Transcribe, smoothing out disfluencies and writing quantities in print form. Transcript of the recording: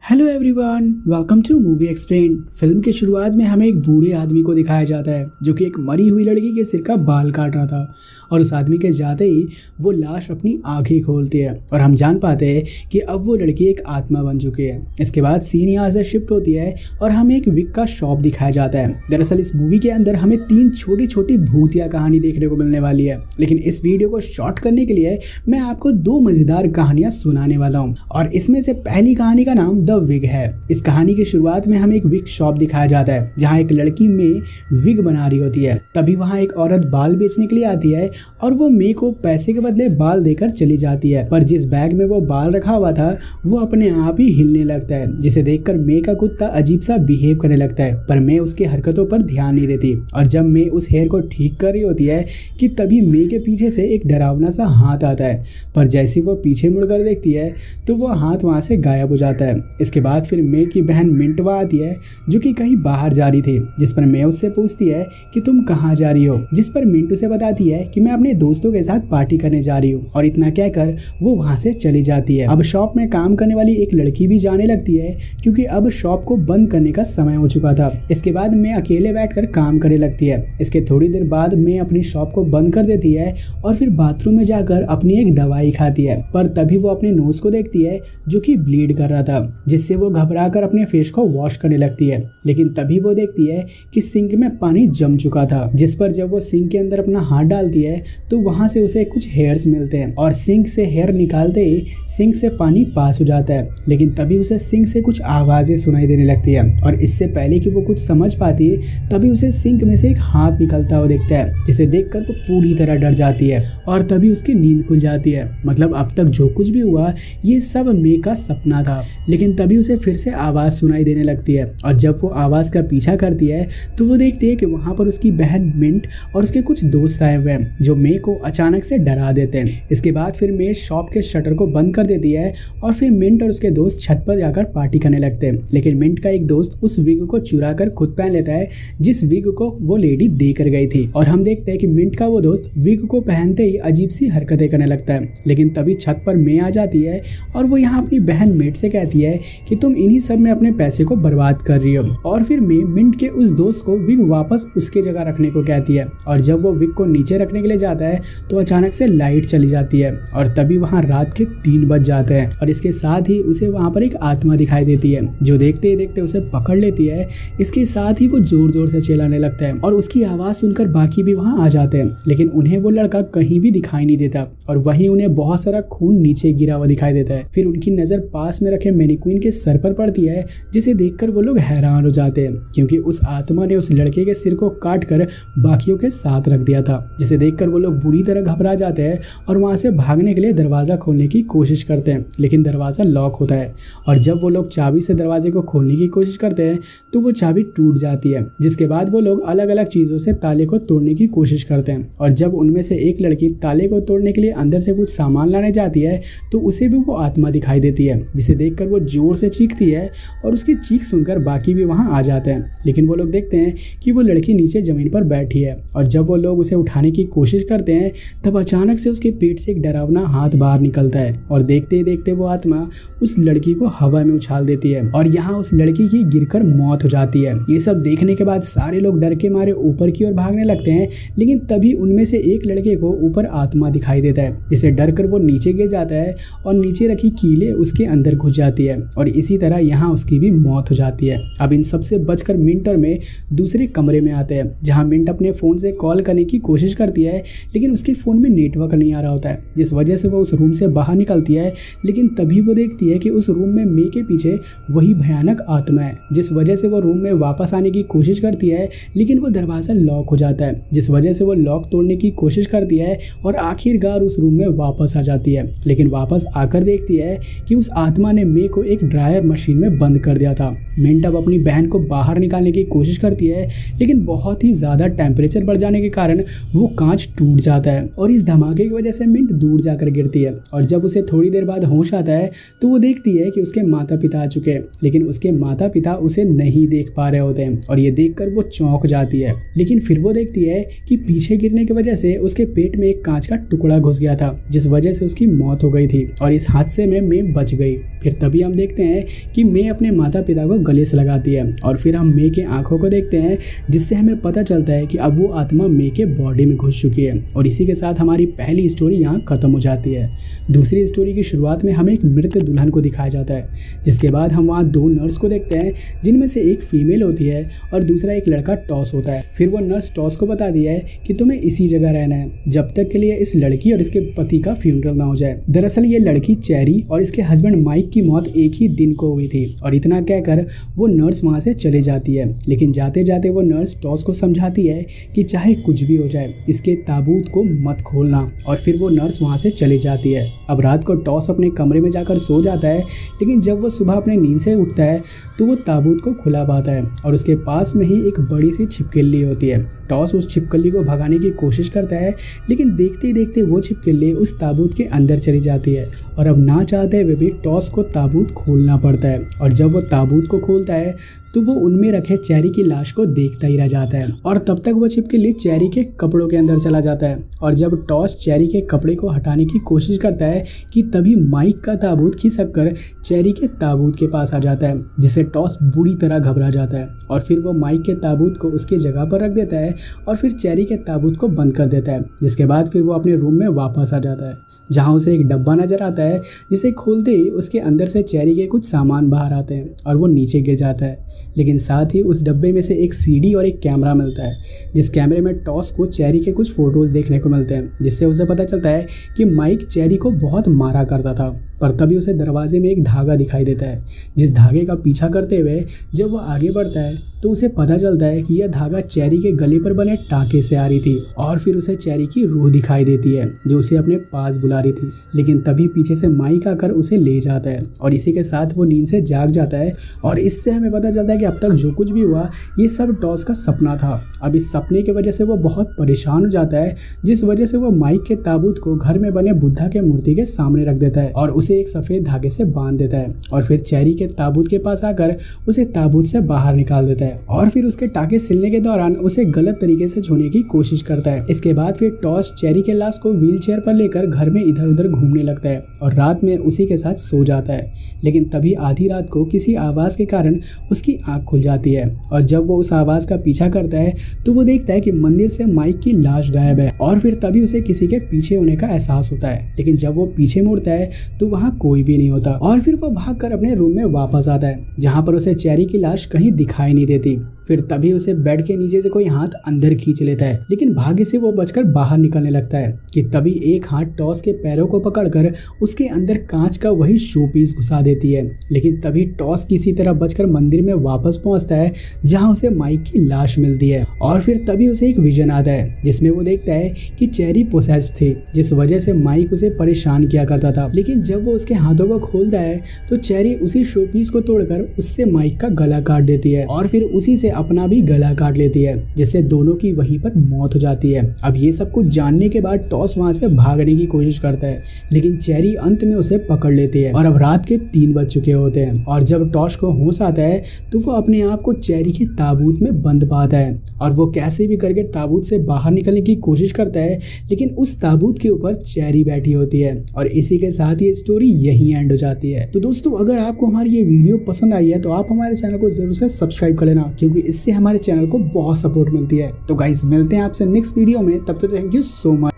Hello everyone, welcome to movie explain. Film की शुरुआत में हमें एक बूढ़े आदमी को दिखाया जाता है जो कि एक मरी हुई लड़की के सिर का बाल काट रहा था और उस आदमी के जाते ही वो लाश अपनी आंखें खोलती है और हम जान पाते हैं कि अब वो लड़की एक आत्मा बन चुकी है। इसके बाद सीन यहाँ से शिफ्ट होती है और हमें एक विग का शॉप दिखाया जाता है। दरअसल इस मूवी के अंदर हमें 3 छोटी छोटी भूतिया कहानी देखने को मिलने वाली है, लेकिन इस वीडियो को शॉर्ट करने के लिए मैं आपको 2 मजेदार कहानियां सुनाने वाला हूँ और इसमें से पहली कहानी का नाम विग है। इस कहानी की शुरुआत में हमें एक विग शॉप दिखाया जाता है जहां एक लड़की में विग बना रही होती है। तभी वहां एक औरत बाल बेचने के लिए आती है और वो मे को पैसे के बदले बाल देकर चली जाती है, पर जिस बैग में वो बाल रखा हुआ था वो अपने आप ही हिलने लगता है, जिसे देखकर मे का कुत्ता अजीब सा बिहेव करने लगता है। पर मे उसकी हरकतों पर ध्यान नहीं देती और जब मे उस हेयर को ठीक कर रही होती है कि तभी मे के पीछे से एक डरावना सा हाथ आता है, पर जैसे वो पीछे मुड़कर देखती है तो वो हाथ वहां से गायब हो जाता है। इसके बाद फिर मे की बहन मिंटवा आती है जो कि कहीं बाहर जा रही थी, जिस पर मे उससे पूछती है कि तुम कहाँ जा रही हो, जिस पर मिंटू से बताती है कि मैं अपने दोस्तों के साथ पार्टी करने जा रही हूँ और इतना कहकर वो वहां से चली जाती है। अब शॉप में काम करने वाली एक लड़की भी जाने लगती है क्योंकि अब शॉप को बंद करने का समय हो चुका था। इसके बाद मे अकेले बैठकर काम करने लगती है। इसके थोड़ी देर बाद मे अपनी शॉप को बंद कर देती है और फिर बाथरूम में जाकर अपनी एक दवाई खाती है, पर तभी वो अपने नोज को देखती है जो कि ब्लीड कर रहा था, जिससे वो घबराकर अपने फेस को वॉश करने लगती है। लेकिन तभी वो देखती है कि सिंक में पानी जम चुका था, जिस पर जब वो सिंक के अंदर अपना हाथ डालती है तो वहां से उसे कुछ हेयर्स मिलते हैं और सिंक से हेयर निकालते ही सिंक से पानी पास हो जाता है। लेकिन तभी उसे सिंक से कुछ आवाजें सुनाई देने लगती है और इससे पहले कि वो कुछ समझ पाती है तभी उसे सिंक में से एक हाथ निकलता हुआ दिखता है, जिसे देखकर वो पूरी तरह डर जाती है और तभी उसकी नींद खुल जाती है। मतलब अब तक जो कुछ भी हुआ ये सब मे का सपना था। लेकिन तभी उसे फिर से आवाज सुनाई देने लगती है और जब वो आवाज का पीछा करती है तो वो देखती है कि वहां पर उसकी बहन मिंट और उसके कुछ दोस्त आए हुए हैं जो मे को अचानक से डरा देते हैं। इसके बाद फिर मे शॉप के शटर को बंद कर देती है और फिर मिंट और उसके दोस्त छत पर जाकर पार्टी करने लगते हैं। लेकिन मिंट का एक दोस्त उस विग को चुरा कर खुद पहन लेता है जिस विग को वो लेडी दे कर गई थी और हम देखते हैं कि मिंट का वो दोस्त विग को पहनते ही अजीब सी हरकतें करने लगता है। लेकिन तभी छत पर मे आ जाती है और वो यहाँ अपनी बहन मिंट से कहती है कि तुम इन्हीं सब में अपने पैसे को बर्बाद कर रही हो और फिर मे मिंट के उस दोस्त को विग वापस उसके जगह रखने को कहती है और जब वो विग को नीचे रखने के लिए जाता है तो अचानक से लाइट चली जाती है और तभी वहां रात के 3 बज जाते हैं और इसके साथ ही उसे वहां पर एक आत्मा दिखाई देती है जो देखते ही देखते उसे पकड़ लेती है। इसके साथ ही वो जोर जोर से चिल्लाने लगता है और उसकी आवाज सुनकर बाकी भी वहां आ जाते हैं, लेकिन उन्हें वो लड़का कहीं भी दिखाई नहीं देता और वहीं उन्हें बहुत सारा खून नीचे गिरा हुआ दिखाई देता है। फिर उनकी नजर पास में रखे मैनीक्वीन के सर पर पड़ती है, जिसे देखकर वो लोग हैरान हो जाते हैं क्योंकि उस आत्मा ने उस लड़के के सिर को काट कर बाकियों के साथ रख दिया था, जिसे देखकर वो लोग बुरी तरह घबरा जाते हैं और वहां से भागने के लिए दरवाजा खोलने की कोशिश करते हैं, लेकिन दरवाजा लॉक होता है और जब वो लोग चाबी से दरवाजे को खोलने की कोशिश करते हैं तो वो चाबी टूट जाती है, जिसके बाद वो लोग अलग अलग चीजों से ताले को तोड़ने की कोशिश करते हैं और जब उनमें से एक लड़की ताले को तोड़ने के लिए अंदर से कुछ सामान लाने जाती है तो उसे भी वो आत्मा दिखाई देती है, जिसे देखकर वो जोर से चीखती है और उसकी चीख सुनकर बाकी भी वहां आ जाते हैं। लेकिन वो लोग देखते हैं कि वो लड़की नीचे जमीन पर बैठी है और जब वो लोग उसे उठाने की कोशिश करते हैं तब अचानक से उसके पेट से एक डरावना हाथ बाहर निकलता है और देखते ही देखते वो आत्मा उस लड़की को हवा में उछाल देती है और यहाँ उस लड़की की गिरकर मौत हो जाती है। ये सब देखने के बाद सारे लोग डर के मारे ऊपर की ओर भागने लगते हैं, लेकिन तभी उनमें से एक लड़के को ऊपर आत्मा दिखाई देता है, जिसे डर कर वो नीचे गिर जाता है और नीचे रखी कीलें उसके अंदर घुस जाती है और इसी तरह यहाँ उसकी भी मौत हो जाती है। अब इन सबसे बचकर मिंट और मे दूसरे कमरे में आते हैं जहाँ मिंट अपने फोन से कॉल करने की कोशिश करती है, लेकिन उसके फोन में नेटवर्क नहीं आ रहा होता है, जिस वजह से वो उस रूम से बाहर निकलती है। लेकिन तभी वो देखती है कि उस रूम में मे के पीछे वही भयानक आत्मा है, जिस वजह से वो रूम में वापस आने की कोशिश करती है, लेकिन वो दरवाजा लॉक हो जाता है, जिस वजह से वो लॉक तोड़ने की कोशिश करती है और आखिरकार उस रूम में वापस आ जाती है। लेकिन वापस आकर देखती है कि उस आत्मा ने मे को एक ड्रायर मशीन में बंद कर दिया था। मिंट अब अपनी बहन को बाहर निकालने की कोशिश करती है, लेकिन बहुत ही ज्यादा टेम्परेचर बढ़ जाने के कारण वो कांच टूट जाता है और इस धमाके की वजह से मिंट दूर जाकर गिरती है और जब उसे थोड़ी देर बाद होश आता है तो वो देखती है कि उसके माता पिता आ चुके हैं, लेकिन उसके माता पिता उसे नहीं देख पा रहे होते हैं और ये देखकर वो चौंक जाती है। लेकिन फिर वो देखती है कि पीछे गिरने की वजह से उसके पेट में एक कांच का टुकड़ा घुस गया था, जिस वजह से उसकी मौत हो गई थी और इस हादसे में मे बच गई। फिर तभी हम देखते देखते हैं कि मे अपने माता पिता को गले से लगाती है और फिर हम मे के आंखों को देखते हैं, जिससे हमें पता चलता है कि अब वो आत्मा मे के बॉडी में घुस चुकी है। और इसी के साथ हमारी पहली स्टोरी यहाँ खत्म हो जाती है। दूसरी स्टोरी की शुरुआत में हमें एक मृत दुल्हन को दिखाया जाता है, जिसके बाद हम वहाँ 2 नर्स को देखते हैं, जिनमें से एक फीमेल होती है और दूसरा एक लड़का टॉस होता है। फिर वो नर्स टॉस को बता दिया है कि तुम्हें इसी जगह रहना है जब तक के लिए इस लड़की और इसके पति का फ्यूनरल ना हो जाए। दरअसल ये लड़की चेरी और इसके हस्बैंड माइक की मौत एक ही दिन को हुई थी और इतना कहकर वो नर्स वहाँ से चले जाती है। लेकिन जाते जाते वो नर्स टॉस को समझाती है कि चाहे कुछ भी हो जाए इसके ताबूत को मत खोलना, और फिर वो नर्स वहाँ से चली जाती है। अब रात को टॉस अपने कमरे में जाकर सो जाता है, लेकिन जब वो सुबह अपने नींद से उठता है तो वो ताबूत को खुला पाता है और उसके पास में ही एक बड़ी सी छिपकली होती है। टॉस उस छिपकली को भगाने की कोशिश करता है, लेकिन देखते ही देखते वो छिपकली उस ताबूत के अंदर चली जाती है और अब ना चाहते हुए भी टॉस को ताबूत खोलना पड़ता है। और जब वो ताबूत को खोलता है तो वो उनमें रखे चेरी की लाश को देखता ही रह जाता है और तब तक वो छिपकली चेरी के कपड़ों के अंदर चला जाता है। और जब टॉस चेरी के कपड़े को हटाने की कोशिश करता है कि तभी माइक का ताबूत खिसक कर चेरी के ताबूत के पास आ जाता है, जिससे टॉस बुरी तरह घबरा जाता है और फिर वो माइक के ताबूत को उसकी जगह पर रख देता है और फिर चेरी के ताबूत को बंद कर देता है। जिसके बाद फिर वो अपने रूम में वापस आ जाता है, जहाँ उसे एक डब्बा नजर आता है, जिसे खोलते ही उसके अंदर से चेरी के कुछ सामान बाहर आते हैं और वो नीचे गिर जाता है। लेकिन साथ ही उस डब्बे में से एक सीडी और एक कैमरा मिलता है, जिस कैमरे में टॉस को चेरी के कुछ फोटोज देखने को मिलते हैं, जिससे उसे पता चलता है कि माइक चेरी को बहुत मारा करता था। पर तभी उसे दरवाजे में एक धागा दिखाई देता है, जिस धागे का पीछा करते हुए जब वो आगे बढ़ता है तो उसे पता चलता है कि यह धागा चेरी के गले पर बने टाँके से आ रही थी। और फिर उसे चेरी की रूह दिखाई देती है जो उसे अपने पास बुला रही थी। लेकिन तभी पीछे से माइक आकर उसे ले जाता है और इसी के साथ वो नींद से जाग जाता है और इससे हमें पता चलता है कि अब तक जो कुछ भी हुआ ये सब टॉस का सपना था। अब इस सपने की वजह से वो बहुत परेशान हो जाता है, जिस वजह से वो माइक के ताबूत को घर में बने बुद्धा के मूर्ति के सामने रख देता है और उसे एक सफेद धागे से बांध देता है और फिर चेरी के ताबूत के पास आकर उसे ताबूत से बाहर निकाल देता है और फिर उसके टाके सिलने के दौरान उसे गलत तरीके से छूने की कोशिश करता है। इसके बाद फिर टॉस चेरी के लाश को व्हीलचेयर पर लेकर घर में इधर उधर घूमने लगता है और रात में उसी के साथ सो जाता है। लेकिन तभी आधी रात को किसी आवाज के कारण उसकी आंख खुल जाती है और जब वो उस आवाज का पीछा करता है तो वो देखता है कि मंदिर से माइक की लाश गायब है और फिर तभी उसे किसी के पीछे होने का एहसास होता है। लेकिन जब वो पीछे मुड़ता है तो वहाँ कोई भी नहीं होता और फिर वो भागकर अपने रूम में वापस आता है, जहाँ पर उसे चेरी की लाश कहीं दिखाई नहीं देती। फिर तभी उसे बेड के नीचे से कोई हाथ अंदर खींच लेता है, लेकिन भाग्य से वो बचकर बाहर निकलने लगता है कि तभी एक हाथ टॉस के पैरों को पकड़कर उसके अंदर कांच का वही शो पीस घुसा देती है। लेकिन तभी टॉस किसी तरह बचकर मंदिर में वापस पहुंचता है, जहां उसे माइक की लाश मिलती है और फिर तभी उसे एक विजन आता है जिसमें वो देखता है कि चेरी पोसेस्ड थी, जिस वजह से माइक उसे परेशान किया करता था। लेकिन जब वो उसके हाथों को खोलता है तो चेरी उसी शो पीस को तोड़कर उससे माइक का गला काट देती है और फिर उसी से अपना भी गला काट लेती है, जिससे दोनों की वहीं पर मौत हो जाती है। अब ये सब कुछ जानने के बाद टॉस वहां से भागने की कोशिश करता है, लेकिन चेरी अंत में उसे पकड़ लेती है और अब रात के 3 बज चुके होते हैं और जब टॉस को होश आता है तो वो अपने आप को चेरी के ताबूत में बंद पाता है और वो कैसे भी करके ताबूत से बाहर निकलने की कोशिश करता है, लेकिन उस ताबूत के ऊपर चेरी बैठी होती है और इसी के साथ ये स्टोरी यहीं एंड हो जाती है। तो दोस्तों, अगर आपको हमारी ये वीडियो पसंद आई है तो आप हमारे चैनल को जरूर से सब्सक्राइब कर लेना, क्योंकि इससे हमारे चैनल को बहुत सपोर्ट मिलती है। तो गाइस, मिलते हैं आपसे नेक्स्ट वीडियो में, तब तक थैंक यू सो मच।